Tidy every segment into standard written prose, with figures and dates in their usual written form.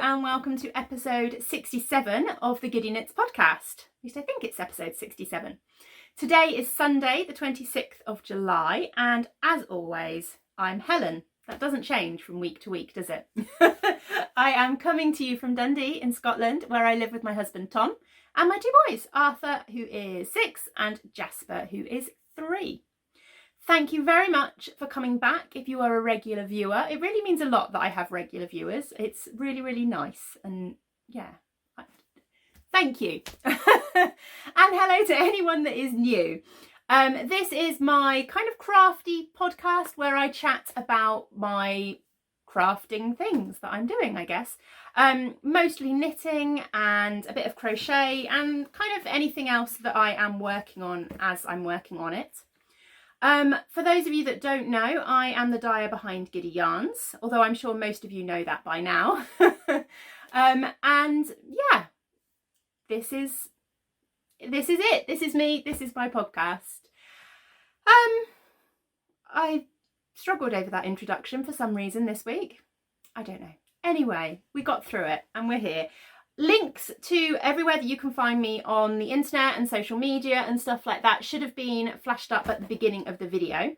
and welcome to episode 67 of the Giddy Knits podcast. At least I think it's episode 67. Today is Sunday, the 26th of July, and as always, I'm Helen. That doesn't change from week to week, does it? I am coming to you from Dundee in Scotland, where I live with my husband Tom and my two boys, Arthur, who is 6, and Jasper, who is 3. Thank you very much for coming back if you are a regular viewer. It really means a lot that I have regular viewers. It's really, really nice. And yeah, thank you. And hello to anyone that is new. This is my kind of crafty podcast where I chat about my crafting things that I'm doing, I guess. Mostly knitting and a bit of crochet and kind of anything else that I am working on as I'm working on it. For those of you that don't know, I am the dyer behind Giddy Yarns, although I'm sure most of you know that by now. And yeah, this is it. This is me. This is my podcast. I struggled over that introduction for some reason this week. I don't know. Anyway, we got through it and we're here. Links to everywhere that you can find me on the internet and social media and stuff like that should have been flashed up at the beginning of the video.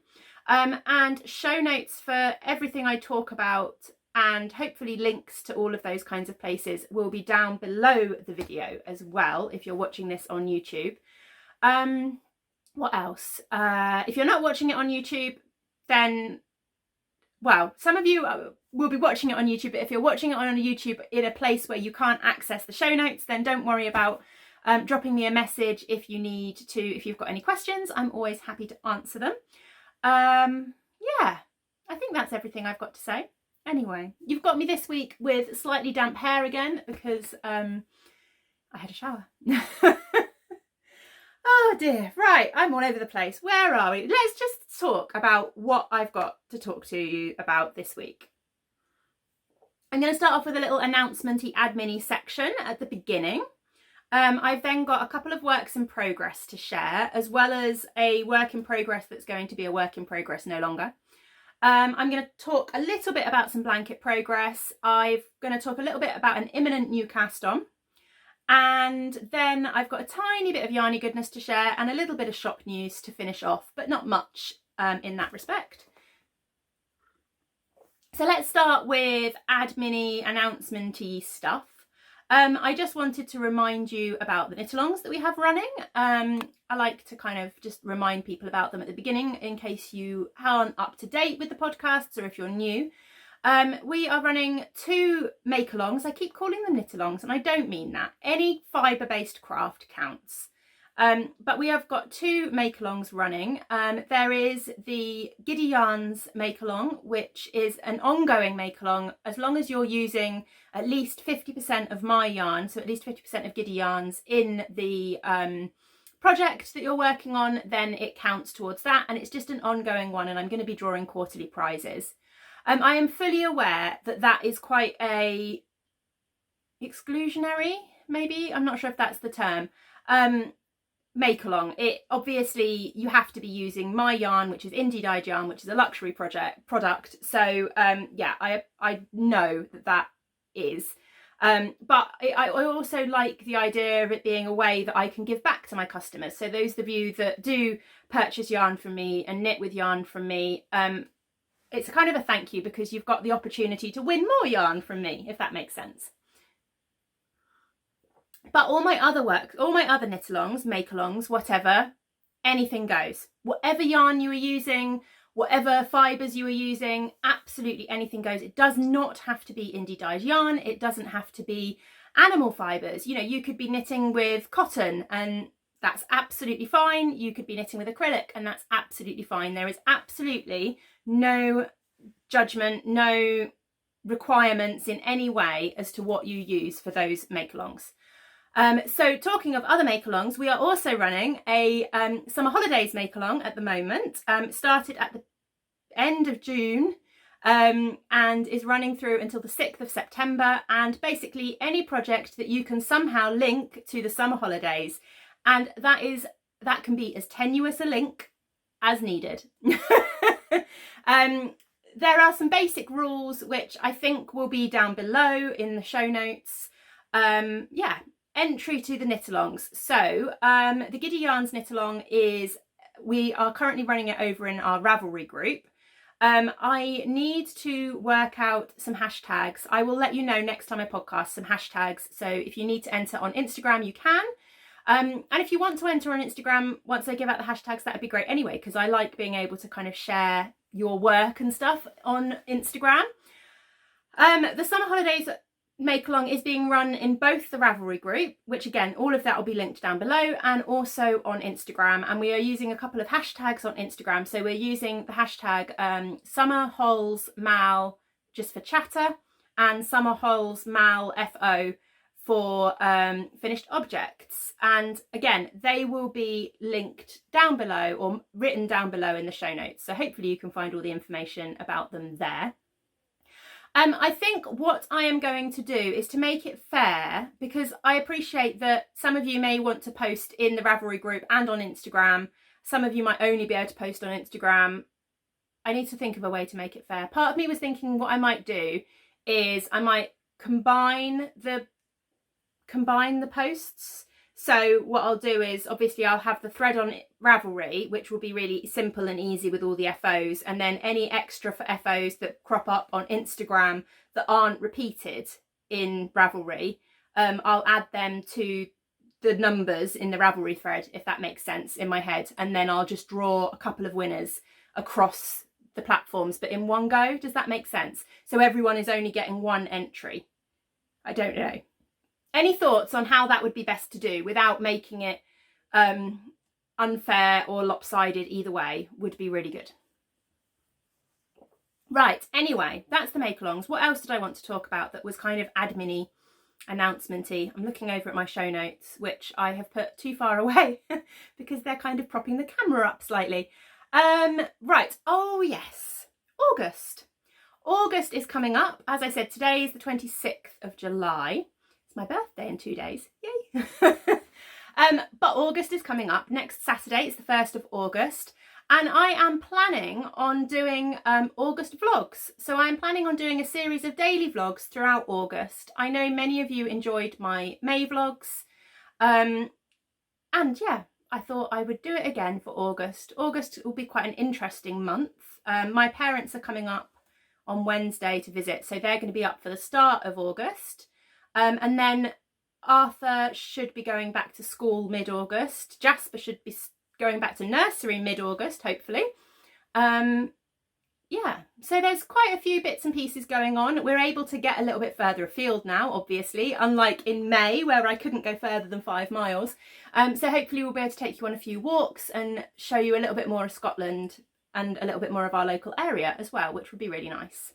And show notes for everything I talk about and hopefully links to all of those kinds of places will be down below the video as well if you're watching this on YouTube. What else? If you're not watching it on YouTube, then, well, some of you will be watching it on YouTube, but if you're watching it on YouTube in a place where you can't access the show notes, then don't worry about dropping me a message if you need to, if you've got any questions. I'm always happy to answer them. Yeah, I think that's everything I've got to say. Anyway, you've got me this week with slightly damp hair again because I had a shower. Oh dear, right, I'm all over the place. Where are we? Let's just talk about what I've got to talk to you about this week. I'm going to start off with a little announcement-y admin-y section at the beginning. I've then got a couple of works in progress to share, as well as a work in progress that's going to be a work in progress no longer. I'm going to talk a little bit about some blanket progress. I'm going to talk a little bit about an imminent new cast on. And then I've got a tiny bit of yarny goodness to share and a little bit of shop news to finish off, but not much in that respect. So let's start with admin-y, announcement-y stuff. I just wanted to remind you about the knit-alongs that we have running. I like to kind of just remind people about them at the beginning in case you aren't up to date with the podcasts or if you're new. We are running 2 make-alongs. I keep calling them knit-alongs and I don't mean that. Any fibre-based craft counts. But we have got 2 make-alongs running. There is the Giddy Yarns make-along, which is an ongoing make-along as long as you're using at least 50% of my yarn, so at least 50% of Giddy Yarns in the project that you're working on, then it counts towards that, and it's just an ongoing one, and I'm going to be drawing quarterly prizes. I am fully aware that that is quite a exclusionary, maybe, I'm not sure if that's the term, make along. It obviously you have to be using my yarn, which is indie dyed yarn, which is a luxury product. So yeah, I know that is. But I also like the idea of it being a way that I can give back to my customers. So those of you that do purchase yarn from me and knit with yarn from me, it's a kind of a thank you because you've got the opportunity to win more yarn from me, if that makes sense. But all my other work, all my other knit-alongs, make-alongs, whatever, anything goes. Whatever yarn you are using, whatever fibres you are using, absolutely anything goes. It does not have to be indie dyed yarn. It doesn't have to be animal fibres. You know, you could be knitting with cotton and that's absolutely fine. You could be knitting with acrylic and that's absolutely fine. There is absolutely no judgment, no requirements in any way as to what you use for those make-alongs. So talking of other make-alongs, we are also running a summer holidays make-along at the moment. Started at the end of June and is running through until the 6th of September, and basically any project that you can somehow link to the summer holidays, and that can be as tenuous a link as needed. there are some basic rules which I think will be down below in the show notes. Yeah, entry to the knit-alongs. So the Giddy Yarns knit-along we are currently running it over in our Ravelry group. I need to work out some hashtags. I will let you know next time I podcast some hashtags. So if you need to enter on Instagram, you can. And if you want to enter on Instagram, once I give out the hashtags, that'd be great anyway, because I like being able to kind of share your work and stuff on Instagram. The summer holidays make along is being run in both the Ravelry group, which again, all of that will be linked down below, and also on Instagram. And we are using a couple of hashtags on Instagram. So we're using the hashtag summerholesmal just for chatter, and summerholesmal FO for finished objects. And again, they will be linked down below or written down below in the show notes. So hopefully you can find all the information about them there. I think what I am going to do is to make it fair, because I appreciate that some of you may want to post in the Ravelry group and on Instagram. Some of you might only be able to post on Instagram. I need to think of a way to make it fair. Part of me was thinking what I might do is I might combine the posts. So what I'll do is, obviously I'll have the thread on Ravelry, which will be really simple and easy with all the FOs, and then any extra for FOs that crop up on Instagram that aren't repeated in Ravelry, I'll add them to the numbers in the Ravelry thread, if that makes sense in my head, and then I'll just draw a couple of winners across the platforms, but in one go. Does that make sense? So everyone is only getting one entry. I don't know. Any thoughts on how that would be best to do without making it unfair or lopsided? Either way would be really good. Right, anyway, that's the make-alongs. What else did I want to talk about that was kind of admin-y, announcement-y? I'm looking over at my show notes, which I have put too far away because they're kind of propping the camera up slightly. Right, oh yes, August. August is coming up. As I said, today is the 26th of July. It's my birthday in 2 days. Yay! But August is coming up. Next Saturday, it's the 1st of August. And I am planning on doing August vlogs. So I'm planning on doing a series of daily vlogs throughout August. I know many of you enjoyed my May vlogs. And yeah, I thought I would do it again for August. August will be quite an interesting month. My parents are coming up on Wednesday to visit. So they're going to be up for the start of August. And then Arthur should be going back to school mid-August. Jasper should be going back to nursery mid-August, hopefully. Yeah, so there's quite a few bits and pieces going on. We're able to get a little bit further afield now, obviously, unlike in May where I couldn't go further than 5 miles. So hopefully we'll be able to take you on a few walks and show you a little bit more of Scotland and a little bit more of our local area as well, which would be really nice.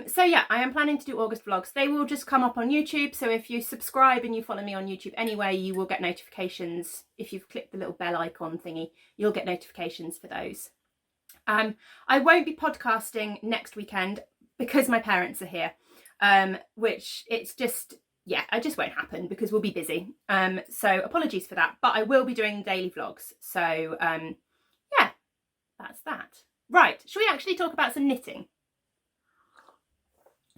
So yeah, I am planning to do August vlogs. They will just come up on YouTube. So if you subscribe and you follow me on YouTube anyway, you will get notifications. If you've clicked the little bell icon thingy, you'll get notifications for those. I won't be podcasting next weekend because my parents are here, which it's just, yeah, it just won't happen because we'll be busy. So apologies for that, but I will be doing daily vlogs. So yeah, that's that. Right, shall we actually talk about some knitting?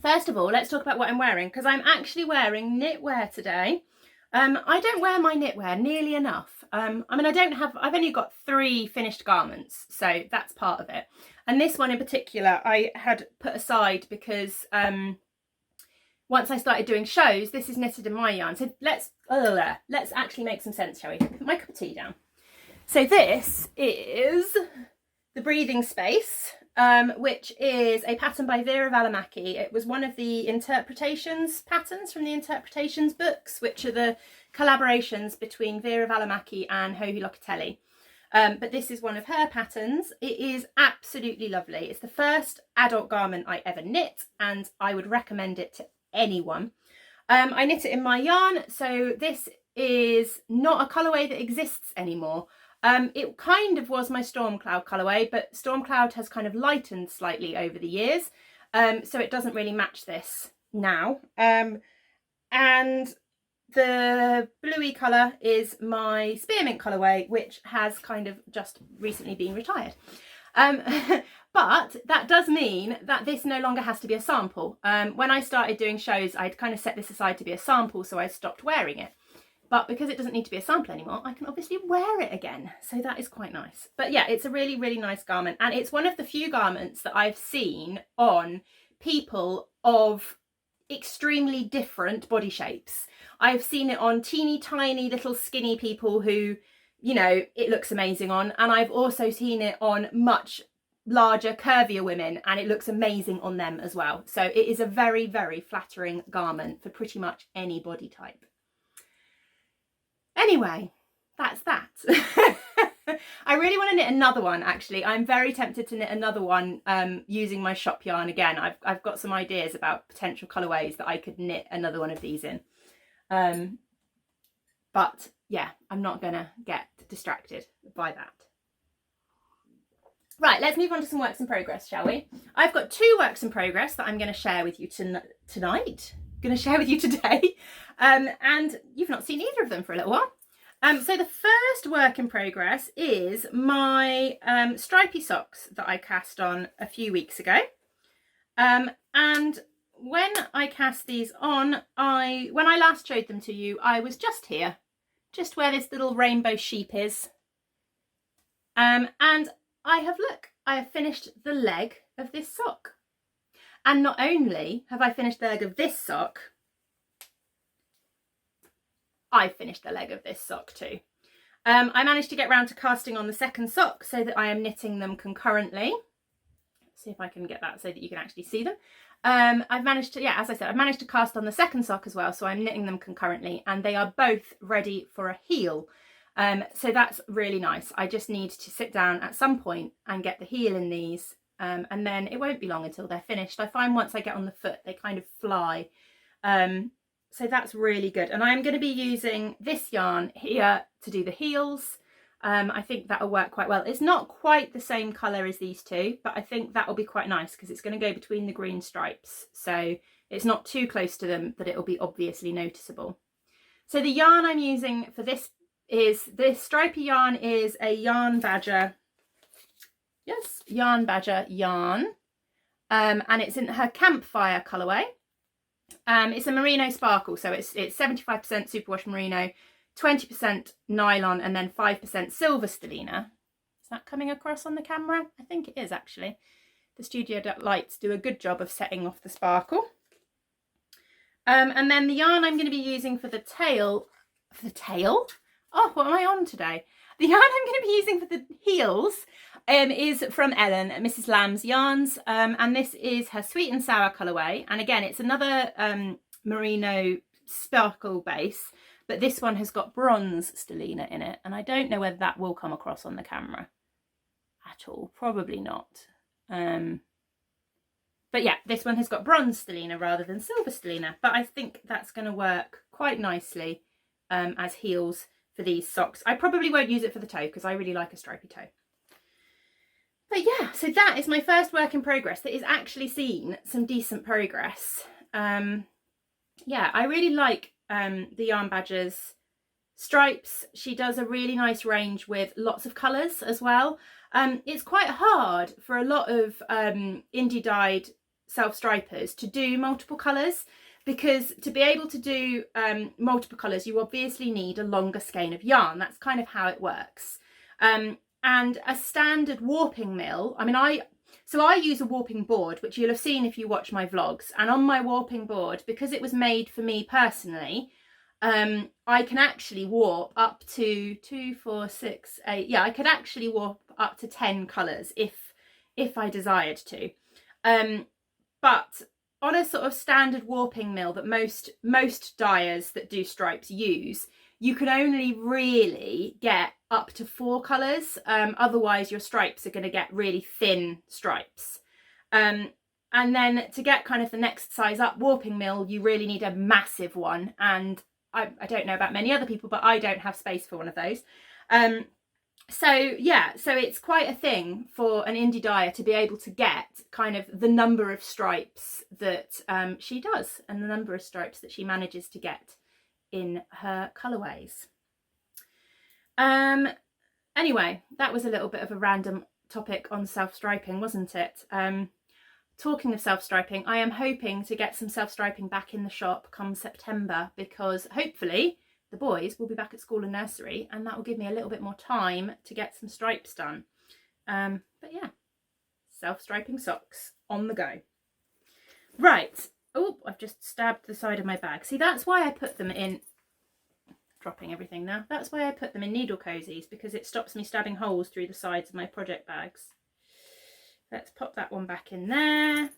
First of all, let's talk about what I'm wearing, because I'm actually wearing knitwear today. I don't wear my knitwear nearly enough. I mean, I've only got 3 finished garments, so that's part of it. And this one in particular, I had put aside because once I started doing shows, this is knitted in my yarn. So let's actually make some sense, shall we? Put my cup of tea down. So this is the Breathing Space, which is a pattern by Vera Valimaki. It was one of the interpretations patterns from the interpretations books, which are the collaborations between Vera Valimaki and Johi Locatelli. But this is one of her patterns. It is absolutely lovely. It's the first adult garment I ever knit, and I would recommend it to anyone. I knit it in my yarn, so this is not a colourway that exists anymore. It kind of was my Stormcloud colourway, but Stormcloud has kind of lightened slightly over the years, so it doesn't really match this now. And the bluey colour is my Spearmint colourway, which has kind of just recently been retired. But But that does mean that this no longer has to be a sample. When I started doing shows, I'd kind of set this aside to be a sample, so I stopped wearing it. But because it doesn't need to be a sample anymore, I can obviously wear it again. So that is quite nice. But yeah, it's a really, really nice garment. And it's one of the few garments that I've seen on people of extremely different body shapes. I've seen it on teeny tiny little skinny people who, you know, it looks amazing on. And I've also seen it on much larger, curvier women, and it looks amazing on them as well. So it is a very, very flattering garment for pretty much any body type. Anyway, that's that. I really want to knit another one, actually. I'm very tempted to knit another one using my shop yarn again. I've got some ideas about potential colourways that I could knit another one of these in. But yeah, I'm not going to get distracted by that. Right, let's move on to some works in progress, shall we? I've got 2 works in progress that I'm going to share with you tonight. Going to share with you today. And you've not seen either of them for a little while. So the first work in progress is my stripy socks that I cast on a few weeks ago. And when I cast these on, when I last showed them to you, I was just here, just where this little rainbow sheep is. And I have finished the leg of this sock. And not only have I finished the leg of this sock, I finished the leg of this sock too. I managed to get round to casting on the second sock so that I am knitting them concurrently. Let's see if I can get that so that you can actually see them. I've managed to, yeah, as I said, I've managed to cast on the second sock as well, so I'm knitting them concurrently, and they are both ready for a heel. So that's really nice. I just need to sit down at some point and get the heel in these, and then it won't be long until they're finished. I find once I get on the foot, they kind of fly. So that's really good. And I'm going to be using this yarn here to do the heels. I think that'll work quite well. It's not quite the same colour as these two, but I think that'll be quite nice because it's going to go between the green stripes. So it's not too close to them that it'll be obviously noticeable. So the yarn I'm using for this stripy yarn is a Yarn Badger. Yes, Yarn Badger yarn. And it's in her Campfire colourway. It's a merino sparkle, so it's 75% superwash merino, 20% nylon, and then 5% silver stellina. Is that coming across on the camera? I think it is, actually. The studio lights do a good job of setting off the sparkle. And then the yarn I'm going to be using for the tail, oh, what am I on today? The yarn I'm going to be using for the heels is from Ellen, Mrs. Lamb's Yarns, and this is her Sweet and Sour colourway. And again, it's another merino sparkle base, but this one has got bronze stellina in it, and I don't know whether that will come across on the camera at all. Probably not. But yeah, this one has got bronze stellina rather than silver stellina, but I think that's going to work quite nicely as heels for these socks. I probably won't use it for the toe because I really like a stripy toe. But yeah, so that is my first work in progress that is actually seen some decent progress. Yeah, I really like the Yarn Badger's stripes. She does a really nice range with lots of colours as well. It's quite hard for a lot of indie dyed self-stripers to do multiple colours, because to be able to do multiple colours, you obviously need a longer skein of yarn. That's kind of how it works. And a standard warping mill, I mean, I use a warping board, which you'll have seen if you watch my vlogs. And on my warping board, because it was made for me personally, I can actually warp up to 2, 4, 6, 8. Yeah, I could actually warp up to 10 colours if I desired to. But on a sort of standard warping mill that most dyers that do stripes use, you can only really get up to 4 colours. Otherwise your stripes are going to get really thin stripes. And then to get kind of the next size up warping mill, you really need a massive one. And I don't know about many other people, but I don't have space for one of those. So yeah, so it's quite a thing for an indie dyer to be able to get kind of the number of stripes that she does, and the number of stripes that she manages to get in her colourways. Anyway, that was a little bit of a random topic on self-striping, wasn't it? Talking of self-striping, I am hoping to get some self-striping back in the shop come September, because hopefully the boys will be back at school and nursery, and that will give me a little bit more time to get some stripes done. But yeah, self-striping socks on the go. Right. Oh, I've just stabbed the side of my bag. See, that's why I put them in, dropping everything now. That's why I put them in needle cozies, because it stops me stabbing holes through the sides of my project bags. Let's pop that one back in there. And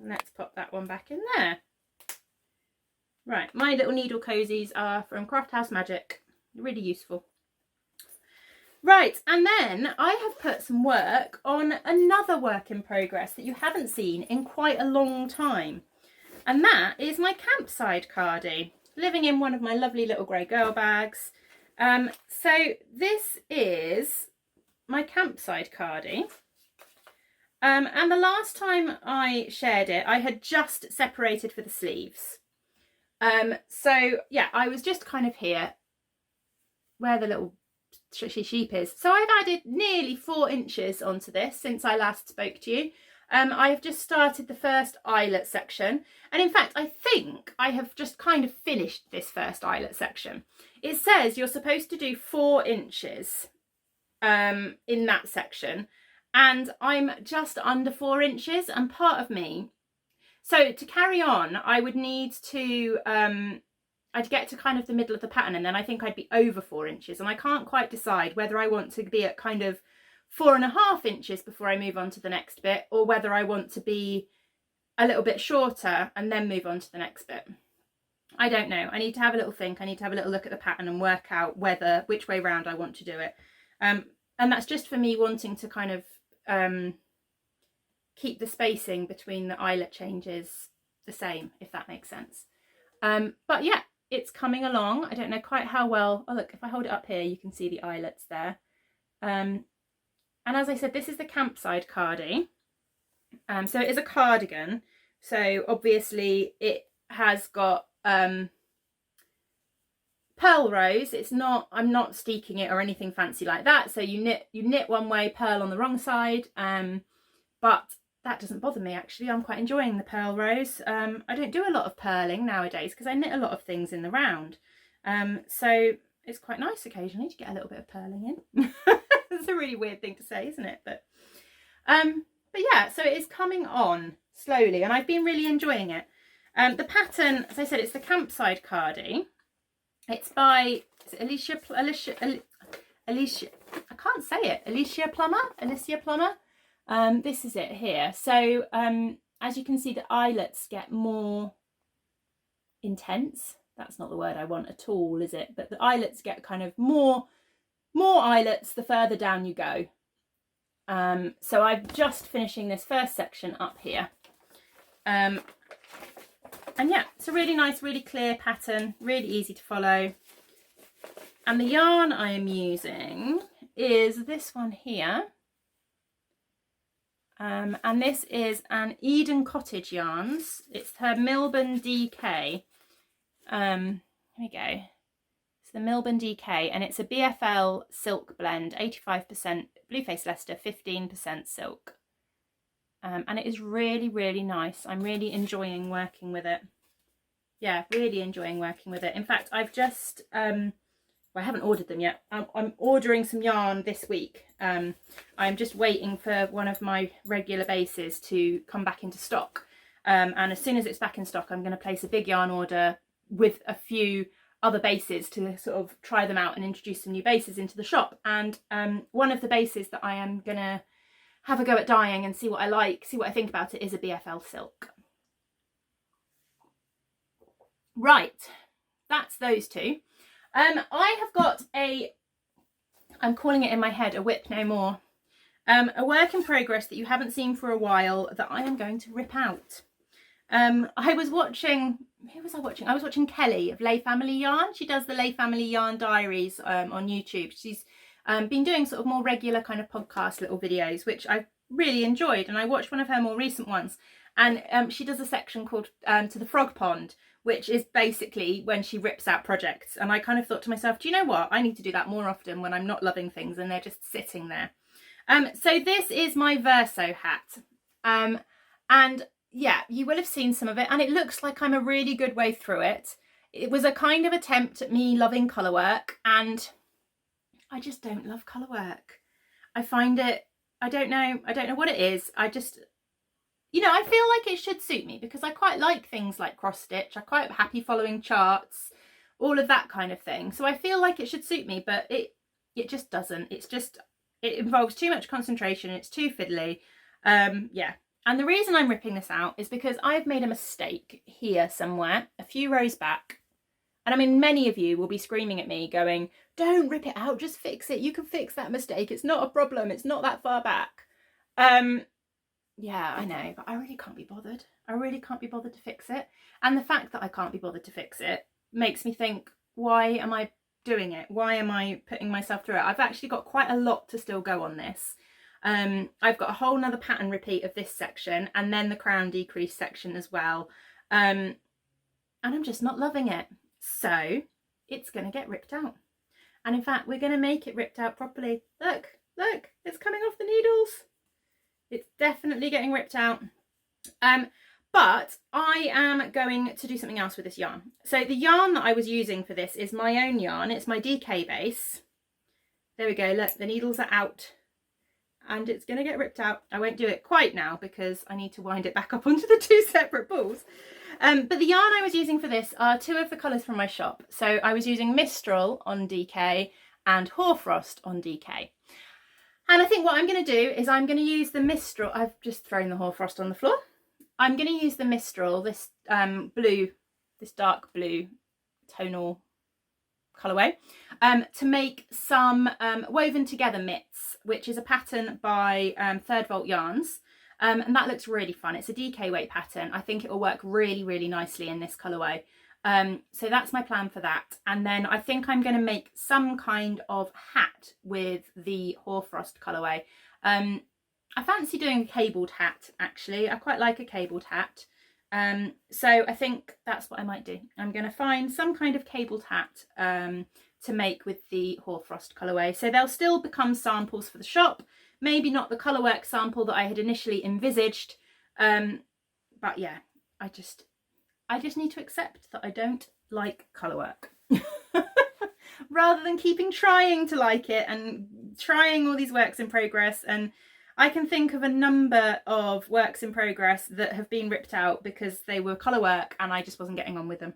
let's pop that one back in there. Right, my little needle cozies are from Craft House Magic. Really useful. Right, and then I have put some work on another work in progress that you haven't seen in quite a long time. And that is my campside cardie, living in one of my lovely little grey girl bags. So this is my campside cardie. And the last time I shared it, I had just separated for the sleeves. So yeah, I was just kind of here where the little sheep is. So I've added nearly 4 inches onto this since I last spoke to you. I have just started the first eyelet section, and in fact I think I have just kind of finished this first eyelet section. It says you're supposed to do 4 inches in that section, and I'm just under 4 inches, and part of me, so to carry on I would need to I'd get to kind of the middle of the pattern, and then I think I'd be over 4 inches, and I can't quite decide whether I want to be at kind of 4.5 inches before I move on to the next bit, or whether I want to be a little bit shorter and then move on to the next bit. I don't know. I need to have a little think. I need to have a little look at the pattern and work out which way round I want to do it. And that's just for me wanting to kind of keep the spacing between the eyelet changes the same, if that makes sense. But yeah, it's coming along. I don't know quite how well. Oh look, if I hold it up here you can see the eyelets there. And as I said, this is the campside cardie. So it is a cardigan. So obviously it has got pearl rows. It's not, I'm not steeking it or anything fancy like that. So you knit one way, pearl on the wrong side. But that doesn't bother me actually. I'm quite enjoying the pearl rows. I don't do a lot of purling nowadays because I knit a lot of things in the round. So it's quite nice occasionally to get a little bit of purling in. It's a really weird thing to say, isn't it? But yeah, so it is coming on slowly, and I've been really enjoying it. The pattern, as I said, it's the campside cardie. It's by Alicia. I can't say it. Alicia Plummer. This is it here. So as you can see, the eyelets get more intense. That's not the word I want at all, is it? But the eyelets get kind of more eyelets the further down you go. So I'm just finishing this first section up here. And yeah, it's a really nice, really clear pattern, really easy to follow. And the yarn I am using is this one here. And this is an Eden Cottage Yarns. It's her Milburn DK. Here we go. It's the Milburn DK, and it's a BFL silk blend, 85% Blueface Leicester, 15% silk. And it is really, really nice. I'm really enjoying working with it. Yeah, really enjoying working with it. In fact, I've just, well, I haven't ordered them yet. I'm ordering some yarn this week. I'm just waiting for one of my regular bases to come back into stock. And as soon as it's back in stock, I'm going to place a big yarn order with a few other bases to sort of try them out and introduce some new bases into the shop. And one of the bases that I am going to have a go at dyeing and see what I like, see what I think about it, is a BFL silk. Right, that's those two. I have got I'm calling it in my head a whip no more, a work in progress that you haven't seen for a while that I am going to rip out. I was watching, who was I watching? I was watching Kelly of Lay Family Yarn. She does the Lay Family Yarn Diaries on YouTube. She's been doing sort of more regular kind of podcast little videos, which I've really enjoyed, and I watched one of her more recent ones, and she does a section called To the Frog Pond, which is basically when she rips out projects. And I kind of thought to myself, do you know what? I need to do that more often when I'm not loving things and they're just sitting there. So this is my Verso hat. And yeah, you will have seen some of it, and it looks like I'm a really good way through it. It was a kind of attempt at me loving colour work, and I just don't love colour work. I find it, I don't know what it is. I just, you know, I feel like it should suit me because I quite like things like cross stitch. I'm quite happy following charts, all of that kind of thing. So I feel like it should suit me, but it just doesn't. It's just, it involves too much concentration. It's too fiddly. Yeah. And the reason I'm ripping this out is because I've made a mistake here somewhere, a few rows back. And I mean, many of you will be screaming at me going, don't rip it out, just fix it. You can fix that mistake. It's not a problem. It's not that far back. Yeah, I know, but I really can't be bothered. I really can't be bothered to fix it. And the fact that I can't be bothered to fix it makes me think, why am I doing it? Why am I putting myself through it? I've actually got quite a lot to still go on this. I've got a whole nother pattern repeat of this section and then the crown decrease section as well. And I'm just not loving it. So it's going to get ripped out. And in fact, we're going to make it ripped out properly. Look, it's coming off the needles. It's definitely getting ripped out. But I am going to do something else with this yarn. So the yarn that I was using for this is my own yarn. It's my DK base. There we go. Look, the needles are out. And it's going to get ripped out. I won't do it quite now because I need to wind it back up onto the two separate balls. But the yarn I was using for this are two of the colours from my shop. So I was using Mistral on DK and Hoarfrost on DK. And I think what I'm going to do is I'm going to use the Mistral. I've just thrown the Hoarfrost on the floor. I'm going to use the Mistral, this blue, this dark blue tonal colourway, to make some woven together mitts, which is a pattern by Third Volt Yarns, and that looks really fun. It's a DK weight pattern. I think it will work really, really nicely in this colourway. So that's my plan for that. And then I think I'm going to make some kind of hat with the Hoarfrost colourway. I fancy doing a cabled hat, actually. I quite like a cabled hat. So I think that's what I might do. I'm going to find some kind of cabled hat to make with the Hoarfrost colourway. So they'll still become samples for the shop. Maybe not the colourwork sample that I had initially envisaged. But yeah, I just need to accept that I don't like colourwork. Rather than keeping trying to like it and trying all these works in progress. And I can think of a number of works in progress that have been ripped out because they were colourwork and I just wasn't getting on with them.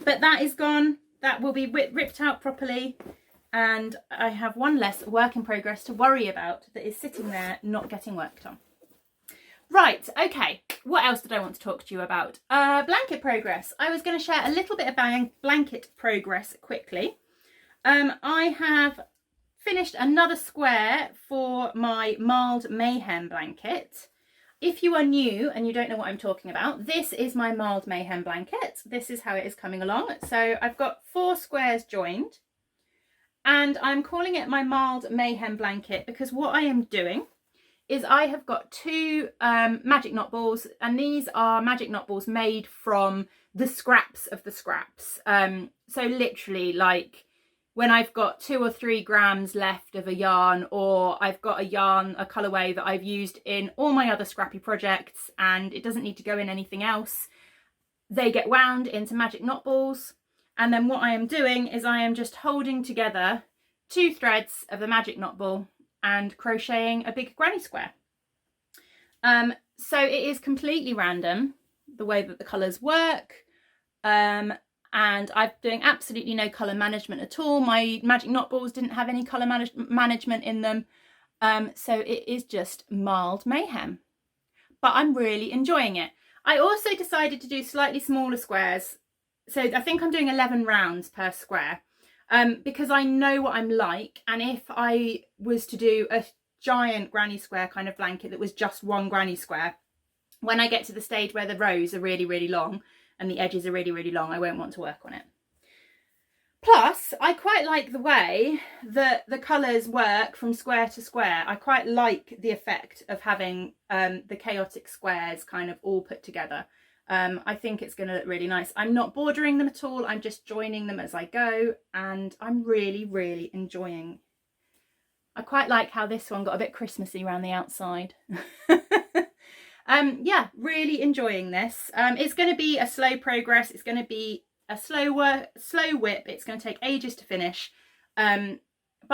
But that is gone. That will be ripped out properly. And I have one less work in progress to worry about that is sitting there not getting worked on. Right, okay. What else did I want to talk to you about? Blanket progress. I was going to share a little bit of blanket progress quickly. I have finished another square for my Mild Mayhem blanket. If you are new and you don't know what I'm talking about, this is my Mild Mayhem blanket. This is how it is coming along. So I've got 4 squares joined and I'm calling it my Mild Mayhem blanket because what I am doing is I have got 2 magic knot balls, and these are magic knot balls made from the scraps of the scraps. So literally, like when I've got 2 or 3 grams left of a yarn, or I've got a yarn, a colourway that I've used in all my other scrappy projects and it doesn't need to go in anything else, they get wound into magic knot balls. And then what I am doing is I am just holding together 2 threads of the magic knot ball and crocheting a big granny square. So it is completely random the way that the colours work, and I'm doing absolutely no colour management at all. My magic knot balls didn't have any colour management in them, so it is just Mild Mayhem, but I'm really enjoying it. I also decided to do slightly smaller squares, so I think I'm doing 11 rounds per square. Because I know what I'm like, and if I was to do a giant granny square kind of blanket that was just one granny square, when I get to the stage where the rows are really, really long and the edges are really, really long, I won't want to work on it. Plus, I quite like the way that the colours work from square to square. I quite like the effect of having the chaotic squares kind of all put together. I think it's going to look really nice. I'm not bordering them at all. I'm just joining them as I go, and I'm really, really enjoying I quite like how this one got a bit Christmassy around the outside. Yeah, really enjoying this. It's going to be a slow progress. It's going to be a slow whip. It's going to take ages to finish. But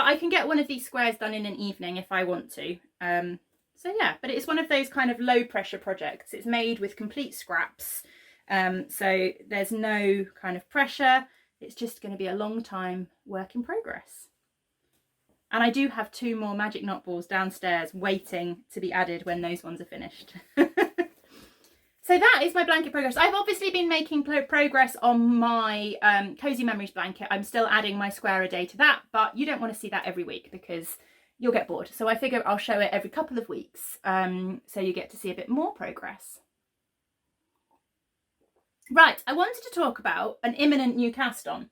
I can get one of these squares done in an evening if I want to. So yeah, but it's one of those kind of low pressure projects. It's made with complete scraps. So there's no kind of pressure. It's just going to be a long time work in progress. And I do have 2 more magic knot balls downstairs waiting to be added when those ones are finished. So that is my blanket progress. I've obviously been making progress on my Cozy Memories blanket. I'm still adding my square a day to that, but you don't want to see that every week because you'll get bored. So I figure I'll show it every couple of weeks, so you get to see a bit more progress. Right, I wanted to talk about an imminent new cast on,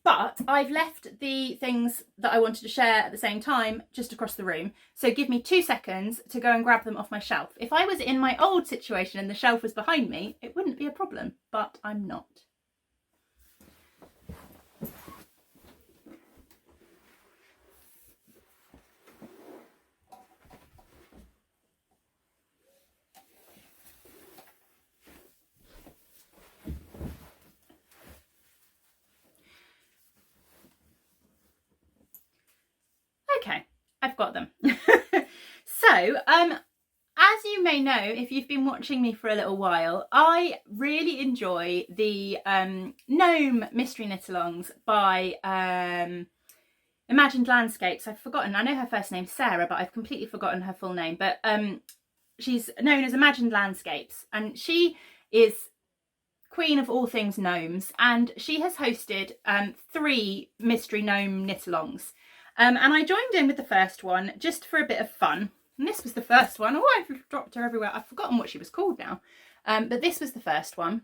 but I've left the things that I wanted to share at the same time just across the room. So give me 2 seconds to go and grab them off my shelf. If I was in my old situation and the shelf was behind me, it wouldn't be a problem, but I'm not. Okay, I've got them. So, as you may know, if you've been watching me for a little while, I really enjoy the Gnome Mystery Knit-alongs by Imagined Landscapes. I've forgotten, I know her first name's Sarah, but I've completely forgotten her full name. But she's known as Imagined Landscapes, and she is queen of all things gnomes, and she has hosted 3 mystery gnome knit-alongs. And I joined in with the first one just for a bit of fun. And this was the first one. Oh, I've dropped her everywhere. I've forgotten what she was called now. But this was the first one.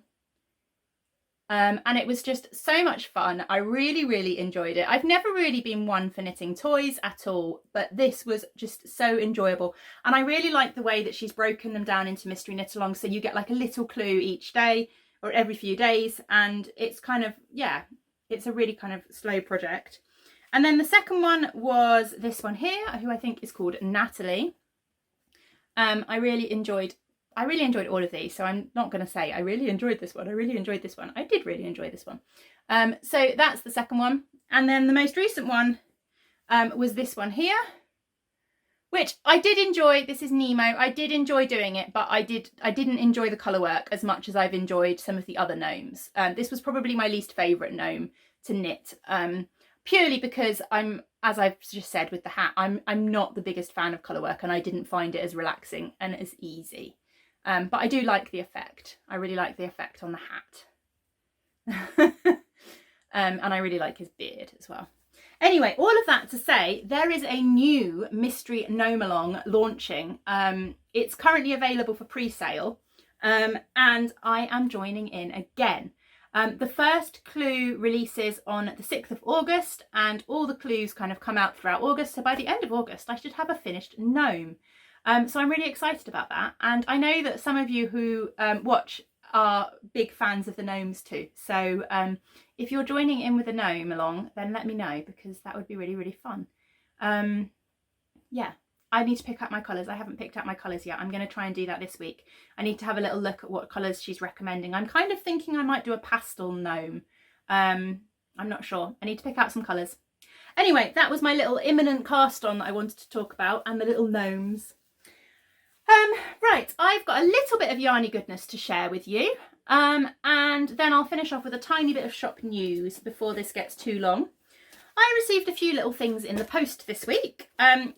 And it was just so much fun. I really, really enjoyed it. I've never really been one for knitting toys at all, but this was just so enjoyable. And I really like the way that she's broken them down into mystery knit-alongs. So you get like a little clue each day or every few days. And it's kind of, yeah, it's a really kind of slow project. And then the second one was this one here, who I think is called Natalie. I really enjoyed all of these, so I'm not going to say I really enjoyed this one. I really enjoyed this one. I did really enjoy this one. So that's the second one. And then the most recent one was this one here, which I did enjoy. This is Nemo. I did enjoy doing it, but I didn't enjoy the colour work as much as I've enjoyed some of the other gnomes. This was probably my least favourite gnome to knit. Purely because as I've just said with the hat, I'm not the biggest fan of colour work, and I didn't find it as relaxing and as easy. But I do like the effect. I really like the effect on the hat. And I really like his beard as well. Anyway, all of that to say, there is a new mystery gnome along launching. It's currently available for pre-sale, and I am joining in again. The first clue releases on the 6th of August, and all the clues kind of come out throughout August. So by the end of August, I should have a finished gnome. So I'm really excited about that. And I know that some of you who watch are big fans of the gnomes too. So if you're joining in with a gnome along, then let me know, because that would be really, really fun. Yeah. I need to pick out my colours. I haven't picked out my colours yet. I'm going to try and do that this week. I need to have a little look at what colours she's recommending. I'm kind of thinking I might do a pastel gnome. I'm not sure. I need to pick out some colours. Anyway, that was my little imminent cast on that I wanted to talk about, and the little gnomes. Right, I've got a little bit of yarny goodness to share with you. And then I'll finish off with a tiny bit of shop news before this gets too long. I received a few little things in the post this week,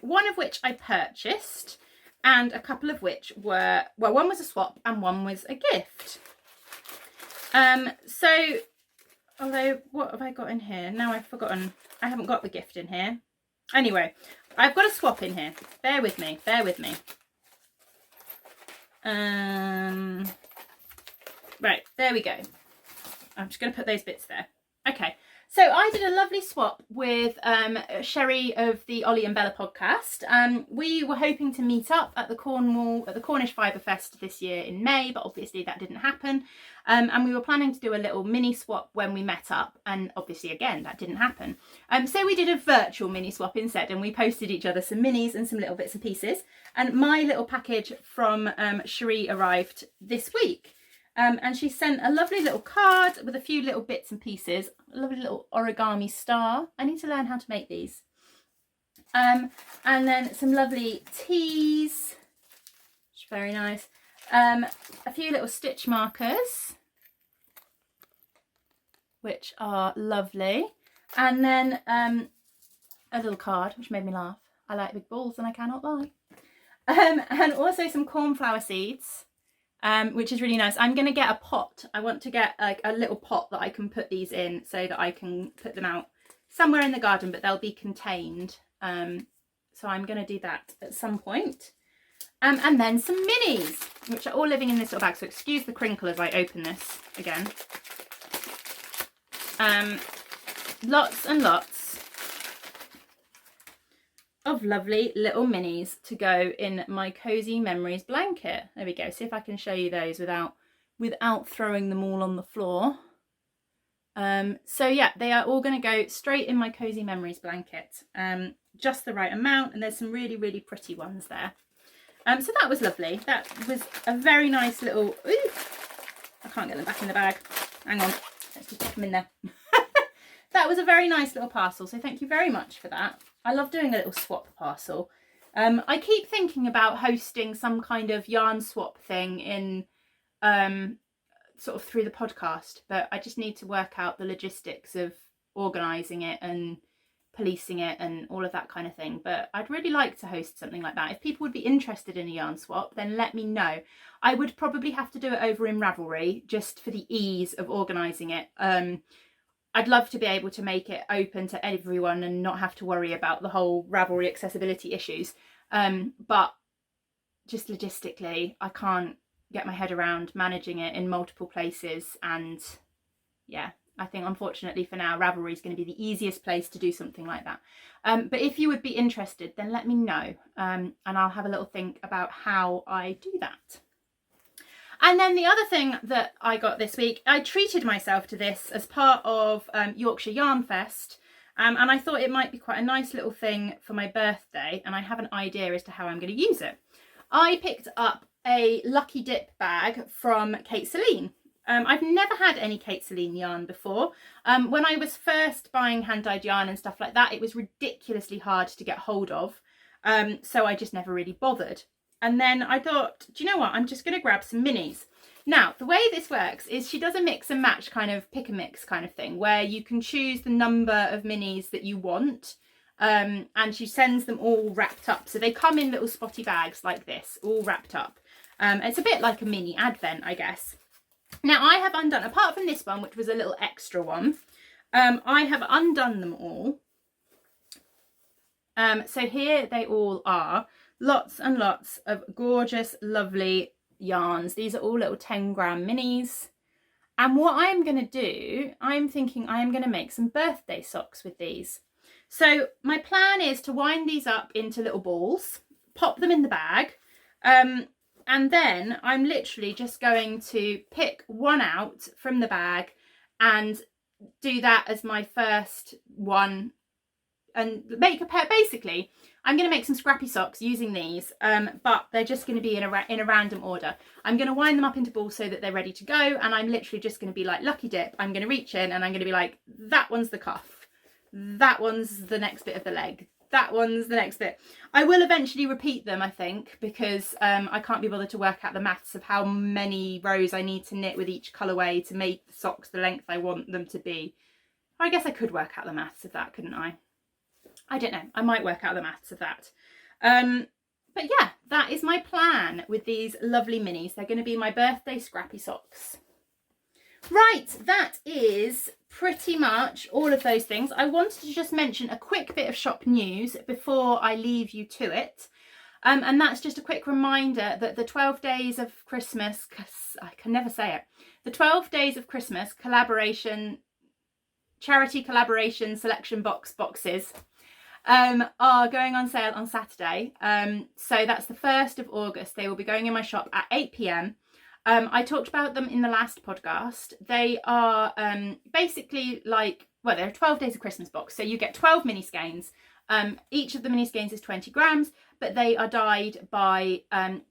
one of which I purchased, and a couple of which were, well, one was a swap and one was a gift. So, although, what have I got in here? Now I've forgotten, I haven't got the gift in here. Anyway, I've got a swap in here. Bear with me, bear with me. Right, there we go. I'm just going to put those bits there. Okay. So I did a lovely swap with Sherry of the Ollie and Bella podcast. We were hoping to meet up at the Cornish Fibre Fest this year in May, but obviously that didn't happen. And we were planning to do a little mini swap when we met up, and obviously again that didn't happen. So we did a virtual mini swap instead, and we posted each other some minis and some little bits and pieces. And my little package from Cherie arrived this week. And she sent a lovely little card with a few little bits and pieces, a lovely little origami star. I need to learn how to make these. And then some lovely teas, which is very nice. A few little stitch markers, which are lovely. And then a little card, which made me laugh. I like big balls and I cannot lie. And also some cornflower seeds. Which is really nice. I'm going to get a pot. I want to get like a little pot that I can put these in so that I can put them out somewhere in the garden, but they'll be contained. So I'm going to do that at some point. And then some minis, which are all living in this little bag. So excuse the crinkle as I open this again. Lots and lots of lovely little minis to go in my Cozy Memories blanket. There we go. See if I can show you those without throwing them all on the floor. So yeah, they are all going to go straight in my Cozy Memories blanket. Just the right amount, and there's some really, really pretty ones there. So that was lovely. That was a very nice little... Ooh, I can't get them back in the bag. Hang on. Let's just put them in there. That was a very nice little parcel, so thank you very much for that. I love doing a little swap parcel. I keep thinking about hosting some kind of yarn swap thing in sort of through the podcast, but I just need to work out the logistics of organising it and policing it and all of that kind of thing. But I'd really like to host something like that. If people would be interested in a yarn swap, then let me know. I would probably have to do it over in Ravelry just for the ease of organising it. I'd love to be able to make it open to everyone and not have to worry about the whole Ravelry accessibility issues. But just logistically, I can't get my head around managing it in multiple places. And yeah, I think unfortunately for now, Ravelry is going to be the easiest place to do something like that. But if you would be interested, then let me know. And I'll have a little think about how I do that. And then the other thing that I got this week, I treated myself to this as part of Yorkshire Yarn Fest. And I thought it might be quite a nice little thing for my birthday. And I have an idea as to how I'm going to use it. I picked up a Lucky Dip bag from Kate Celine. I've never had any Kate Celine yarn before. When I was first buying hand-dyed yarn and stuff like that, it was ridiculously hard to get hold of. So I just never really bothered. And then I thought, do you know what? I'm just going to grab some minis. Now, the way this works is she does a mix and match kind of pick a mix kind of thing where you can choose the number of minis that you want. And she sends them all wrapped up. So they come in little spotty bags like this, all wrapped up. It's a bit like a mini advent, I guess. Now, I have undone, apart from this one, which was a little extra one, I have undone them all. So here they all are. Lots and lots of gorgeous, lovely yarns. These are all little 10-gram minis. And what I'm going to do, I'm thinking I am going to make some birthday socks with these. So my plan is to wind these up into little balls, pop them in the bag, and then I'm literally just going to pick one out from the bag and do that as my first one and make a pair. Basically, I'm going to make some scrappy socks using these, but they're just going to be in a random order. I'm going to wind them up into balls so that they're ready to go, and I'm literally just going to be like Lucky Dip. I'm going to reach in and I'm going to be like, that one's the cuff, that one's the next bit of the leg, that one's the next bit. I will eventually repeat them, I think, because I can't be bothered to work out the maths of how many rows I need to knit with each colourway to make the socks the length I want them to be. I guess I could work out the maths of that, couldn't I? I don't know. I might work out the maths of that. But yeah, that is my plan with these lovely minis. They're going to be my birthday scrappy socks. Right, that is pretty much all of those things. I wanted to just mention a quick bit of shop news before I leave you to it. And that's just a quick reminder that the 12 Days of Christmas, I can never say it, the 12 Days of Christmas collaboration charity collaboration selection boxes are going on sale on Saturday. So that's the 1st of August. They will be going in my shop at 8 p.m. I talked about them in the last podcast. They are basically like, well, they're 12 days of Christmas box. So you get 12 mini skeins. Each of the mini skeins is 20 grams, but they are dyed by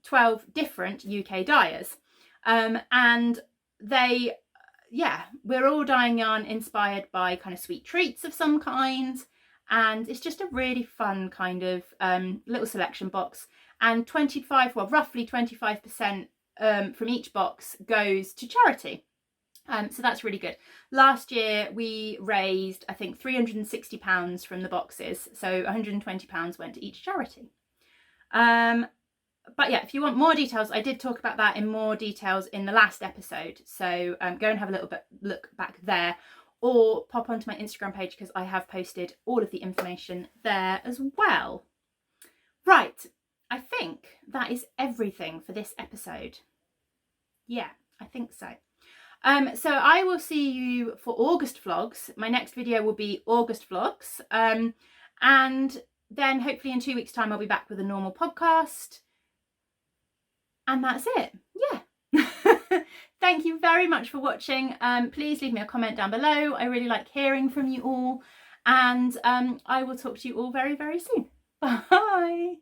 12 different UK dyers. And they, we're all dyeing yarn inspired by kind of sweet treats of some kind. And it's just a really fun kind of little selection box. And roughly 25% from each box goes to charity. So that's really good. Last year we raised, I think, £360 from the boxes. So £120 went to each charity. But yeah, if you want more details, I did talk about that in more details in the last episode. So go and have a little bit look back there, or pop onto my Instagram page because I have posted all of the information there as well. Right, I think that is everything for this episode. Yeah, I think so. So I will see you for August vlogs. My next video will be August vlogs. And then hopefully in 2 weeks' time, I'll be back with a normal podcast. And that's it. Yeah. Thank you very much for watching. Please leave me a comment down below. I really like hearing from you all. And I will talk to you all very, very soon. Bye.